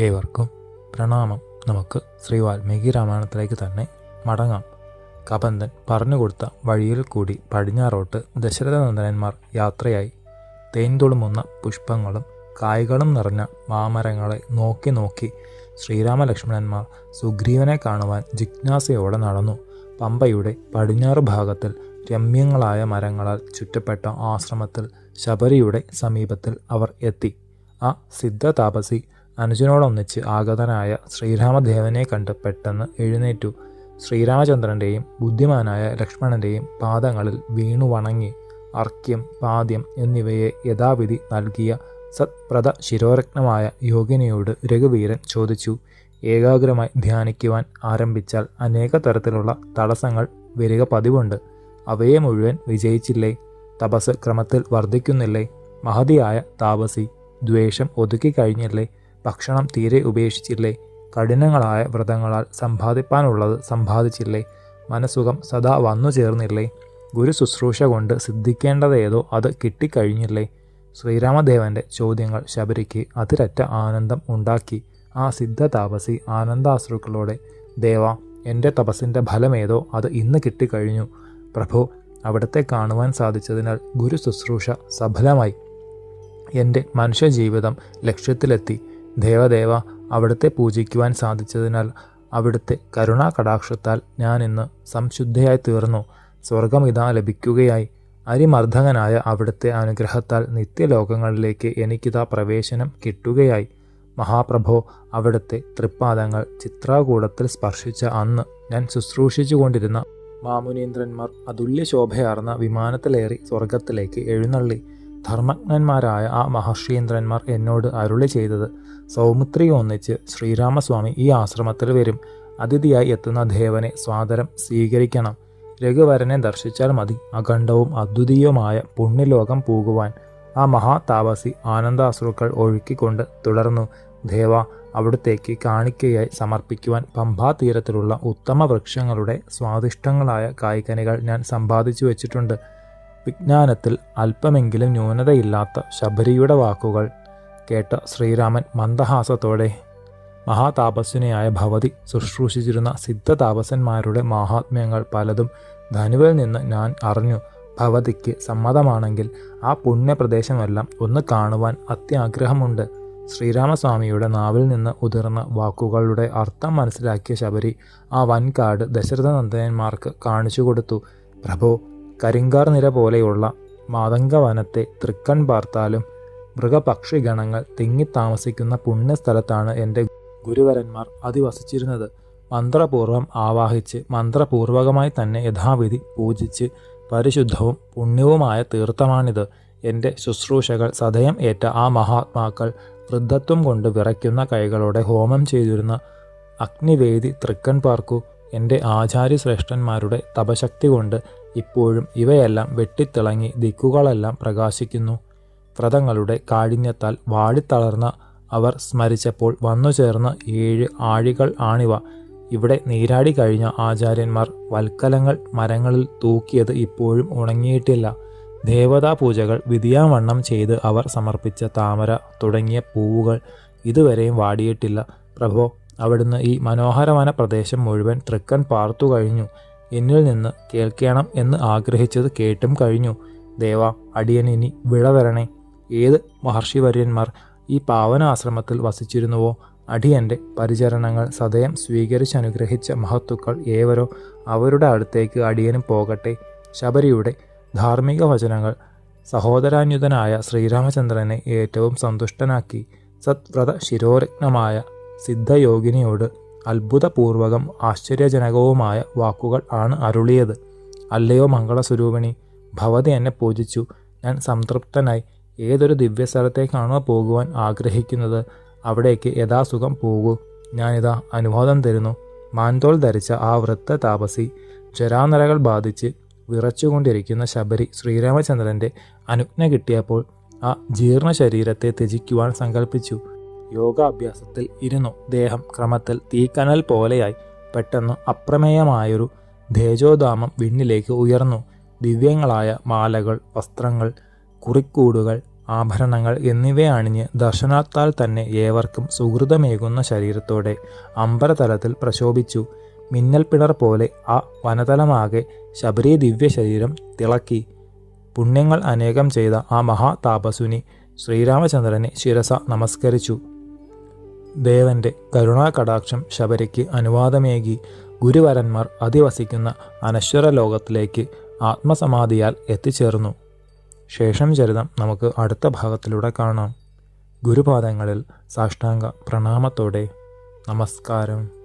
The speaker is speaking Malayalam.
ഏവർക്കും പ്രണാമം. നമുക്ക് ശ്രീ വാൽമീകി രാമായണത്തിലേക്ക് തന്നെ മടങ്ങാം. കബന്ധൻ പറഞ്ഞുകൊടുത്ത വഴിയിൽ കൂടി പടിഞ്ഞാറോട്ട് ദശരഥനന്ദനന്മാർ യാത്രയായി. തേൻതുളുമുന്ന പുഷ്പങ്ങളും കായ്കളും നിറഞ്ഞ മാമരങ്ങളെ നോക്കി നോക്കി ശ്രീരാമലക്ഷ്മണന്മാർ സുഗ്രീവനെ കാണുവാൻ ജിജ്ഞാസയോടെ നടന്നു. പമ്പയുടെ പടിഞ്ഞാറ് ഭാഗത്തിൽ രമ്യങ്ങളായ മരങ്ങളാൽ ചുറ്റപ്പെട്ട ആശ്രമത്തിൽ ശബരിയുടെ സമീപത്തിൽ അവർ എത്തി. ആ സിദ്ധതാപസി അനുജനോടൊന്നിച്ച് ആഗതനായ ശ്രീരാമദേവനെ കണ്ട് പെട്ടെന്ന് എഴുന്നേറ്റു. ശ്രീരാമചന്ദ്രൻ്റെയും ബുദ്ധിമാനായ ലക്ഷ്മണൻ്റെയും പാദങ്ങളിൽ വീണു വണങ്ങി. അർഘ്യം, പാദ്യം എന്നിവയെ യഥാവിധി നൽകിയ സത്പ്രദ ശിരോരത്നമായ യോഗിനിയോട് രഘുവീരൻ ചോദിച്ചു. ഏകാഗ്രമായി ധ്യാനിക്കുവാൻ ആരംഭിച്ചാൽ അനേക തരത്തിലുള്ള തടസ്സങ്ങൾ വരിക പതിവുണ്ട്. അവയെ മുഴുവൻ വിജയിച്ചില്ലേ? തപസ് ക്രമത്തിൽ വർദ്ധിക്കുന്നില്ലേ? മഹതിയായ താപസി ദ്വേഷം ഒതുക്കിക്കഴിഞ്ഞില്ലേ? ഭക്ഷണം തീരെ ഉപേക്ഷിച്ചില്ലേ? കഠിനങ്ങളായ വ്രതങ്ങളാൽ സമ്പാദിപ്പാനുള്ളത് സമ്പാദിച്ചില്ലേ? മനസുഖം സദാ വന്നു ചേർന്നില്ലേ? ഗുരു ശുശ്രൂഷ കൊണ്ട് സിദ്ധിക്കേണ്ടതേതോ അത് കിട്ടിക്കഴിഞ്ഞില്ലേ? ശ്രീരാമദേവന്റെ ചോദ്യങ്ങൾ ശബരിക്ക് അതിരറ്റ ആനന്ദം ഉണ്ടാക്കി. ആ സിദ്ധതാപസി ആനന്ദാശ്രുക്കളോടെ, ദേവ, എൻ്റെ തപസ്സിൻ്റെ ഫലമേതോ അത് ഇന്ന് കിട്ടിക്കഴിഞ്ഞു. പ്രഭോ, അവിടത്തെ കാണുവാൻ സാധിച്ചതിനാൽ ഗുരു ശുശ്രൂഷ സഫലമായി. എൻ്റെ മനുഷ്യജീവിതം ലക്ഷ്യത്തിലെത്തി. ദേവദേവ, അവിടുത്തെ പൂജിക്കുവാൻ സാധിച്ചതിനാൽ അവിടുത്തെ കരുണാകടാക്ഷത്താൽ ഞാൻ ഇന്ന് സംശുദ്ധയായി തീർന്നു. സ്വർഗമിതാ ലഭിക്കുകയായി. അരിമർദ്ദകനായ അവിടുത്തെ അനുഗ്രഹത്താൽ നിത്യലോകങ്ങളിലേക്ക് എനിക്കിതാ പ്രവേശനം കിട്ടുകയായി. മഹാപ്രഭോ, അവിടുത്തെ തൃപ്പാദങ്ങൾ ചിത്രാകൂടത്തിൽ സ്പർശിച്ച അന്ന് ഞാൻ ശുശ്രൂഷിച്ചു കൊണ്ടിരുന്ന മാമുനീന്ദ്രന്മാർ അതുല്യ ശോഭയാർന്ന വിമാനത്തിലേറി സ്വർഗത്തിലേക്ക് എഴുന്നള്ളി. ധർമ്മജ്ഞന്മാരായ ആ മഹർഷീന്ദ്രന്മാർ എന്നോട് അരുളി ചെയ്തത്, സൗമിത്രി ഒന്നിച്ച് ശ്രീരാമസ്വാമി ഈ ആശ്രമത്തിൽ വരും. അതിഥിയായി എത്തുന്ന ദേവനെ സ്വാദരം സ്വീകരിക്കണം. രഘുവരനെ ദർശിച്ചാൽ മതി അഖണ്ഡവും അദ്വിതീയവുമായ പുണ്യലോകം പോകുവാൻ. ആ മഹാതാപസി ആനന്ദാശ്രുക്കൾ ഒഴുക്കിക്കൊണ്ട് തുടർന്നു. ദേവ, അവിടുത്തേക്ക് കാണിക്കയായി സമർപ്പിക്കുവാൻ പമ്പാതീരത്തിലുള്ള ഉത്തമ വൃക്ഷങ്ങളുടെ സ്വാദിഷ്ടങ്ങളായ കായ്കനികൾ ഞാൻ സമ്പാദിച്ചു വച്ചിട്ടുണ്ട്. വിജ്ഞാനത്തിൽ അല്പമെങ്കിലും ന്യൂനതയില്ലാത്ത ശബരിയുടെ വാക്കുകൾ കേട്ട ശ്രീരാമൻ മന്ദഹാസത്തോടെ, മഹാതാപസ്വിനിയായ ഭവതി ശുശ്രൂഷിച്ചിരുന്ന സിദ്ധതാപസന്മാരുടെ മഹാത്മ്യങ്ങൾ പലതും ധനുവിൽ നിന്ന് ഞാൻ അറിഞ്ഞു. ഭവതിക്ക് സമ്മതമാണെങ്കിൽ ആ പുണ്യപ്രദേശമെല്ലാം ഒന്ന് കാണുവാൻ അത്യാഗ്രഹമുണ്ട്. ശ്രീരാമസ്വാമിയുടെ നാവിൽ നിന്ന് ഉതിർന്ന വാക്കുകളുടെ അർത്ഥം മനസ്സിലാക്കിയ ശബരി ആ വൻകാട് ദശരഥനന്ദനന്മാർക്ക് കാണിച്ചു കൊടുത്തു. പ്രഭോ, കരിങ്കാർ നിര പോലെയുള്ള മാതംഗവനത്തെ തൃക്കൺ പാർത്താലും മൃഗപക്ഷിഗണങ്ങൾ തിങ്ങിത്താമസിക്കുന്ന പുണ്യസ്ഥലത്താണ് എൻ്റെ ഗുരുവരന്മാർ അധിവസിച്ചിരുന്നത്. മന്ത്രപൂർവം ആവാഹിച്ച് മന്ത്രപൂർവകമായി തന്നെ യഥാവിധി പൂജിച്ച് പരിശുദ്ധവും പുണ്യവുമായ തീർത്ഥമാണിത്. എൻ്റെ ശുശ്രൂഷകൾ സദയം ഏറ്റ ആ മഹാത്മാക്കൾ വൃദ്ധത്വം കൊണ്ട് വിറയ്ക്കുന്ന കൈകളോടെ ഹോമം ചെയ്തിരുന്ന അഗ്നിവേദി തൃക്കൺ പാർക്കു. എൻ്റെ ആചാര്യശ്രേഷ്ഠന്മാരുടെ തപശക്തി കൊണ്ട് ഇപ്പോഴും ഇവയെല്ലാം വെട്ടിത്തിളങ്ങി ദിക്കുകളെല്ലാം പ്രകാശിക്കുന്നു. വ്രതങ്ങളുടെ കാഠിന്യത്താൽ വാടിത്തളർന്ന അവർ സ്മരിച്ചപ്പോൾ വന്നു ചേർന്ന 7 ആഴികൾ ആണിവ. ഇവിടെ നീരാടി കഴിഞ്ഞ ആചാര്യന്മാർ വൽക്കലങ്ങൾ മരങ്ങളിൽ തൂക്കിയത് ഇപ്പോഴും ഉണങ്ങിയിട്ടില്ല. ദേവതാ പൂജകൾ വിധിയാവണ്ണം ചെയ്ത് അവർ സമർപ്പിച്ച താമര തുടങ്ങിയ പൂവുകൾ ഇതുവരെയും വാടിയിട്ടില്ല. പ്രഭോ, അവിടുന്ന് ഈ മനോഹരവന പ്രദേശം മുഴുവൻ തൃക്കൺ പാർത്തു കഴിഞ്ഞു. എന്നിൽ നിന്ന് കേൾക്കണം എന്ന് ആഗ്രഹിച്ചത് കേട്ടും കഴിഞ്ഞു. ദേവ, അടിയനിനി വിട തരണേ. ഏത് മഹർഷിവര്യന്മാർ ഈ പാവനാശ്രമത്തിൽ വസിച്ചിരുന്നുവോ അടിയൻ്റെ പരിചരണങ്ങൾ സദയം സ്വീകരിച്ചനുഗ്രഹിച്ച മഹത്തുക്കൾ ഏവരോ അവരുടെ അടുത്തേക്ക് അടിയനും പോകട്ടെ. ശബരിയുടെ ധാർമ്മിക വചനങ്ങൾ സഹോദരാന്യുതനായ ശ്രീരാമചന്ദ്രനെ ഏറ്റവും സന്തുഷ്ടനാക്കി. സത്വ്രത ശിരോരത്നമായ സിദ്ധയോഗിനിയോട് അത്ഭുതപൂർവകം ആശ്ചര്യജനകവുമായ വാക്കുകൾ ആണ് അരുളിയത്. അല്ലയോ മംഗളസ്വരൂപിണി, ഭവതി എന്നെ പൂജിച്ചു. ഞാൻ സംതൃപ്തനായി. ഏതൊരു ദിവ്യസ്ഥലത്തേക്കാണോ പോകുവാൻ ആഗ്രഹിക്കുന്നത് അവിടേക്ക് യഥാസുഖം പോകൂ. ഞാനിതാ അനുവാദം തരുന്നു. മാൻതോൾ ധരിച്ച ആ വൃദ്ധ താപസി ജരാനരകൾ ബാധിച്ച് വിറച്ചുകൊണ്ടിരിക്കുന്ന ശബരി ശ്രീരാമചന്ദ്രൻ്റെ അനുജ്ഞ കിട്ടിയപ്പോൾ ആ ജീർണ ശരീരത്തെ ത്യജിക്കുവാൻ സങ്കല്പിച്ചു. യോഗാഭ്യാസത്തിൽ ഇരുന്നു. ദേഹം ക്രമത്തിൽ തീക്കനൽ പോലെയായി. പെട്ടെന്ന് അപ്രമേയമായൊരു തേജോധാമം വിണ്ണിലേക്ക് ഉയർന്നു. ദിവ്യങ്ങളായ മാലകൾ, വസ്ത്രങ്ങൾ, കുറിക്കൂടുകൾ, ആഭരണങ്ങൾ എന്നിവ അണിഞ്ഞ് ദർശനത്താൽ തന്നെ ഏവർക്കും സുഹൃതമേകുന്ന ശരീരത്തോടെ അമ്പരതലത്തിൽ പ്രശോഭിച്ചു. മിന്നൽ പിണർ പോലെ ആ വനതലമാകെ ശബരി ദിവ്യ ശരീരം തിളക്കി. പുണ്യങ്ങൾ അനേകം ചെയ്ത ആ മഹാതാപസുനി ശ്രീരാമചന്ദ്രനെ ശിരസ നമസ്കരിച്ചു. ദേവന്റെ കരുണാകടാക്ഷം ശബരിക്ക് അനുവാദമേകി ഗുരുവരന്മാർ അധിവസിക്കുന്ന അനശ്വര ലോകത്തിലേക്ക് ആത്മസമാധിയാൽ എത്തിച്ചേർന്നു. ശേഷം ചരിതം നമുക്ക് അടുത്ത ഭാഗത്തിലൂടെ കാണാം. ഗുരുപാദങ്ങളിൽ സാഷ്ടാംഗ പ്രണാമത്തോടെ നമസ്കാരം.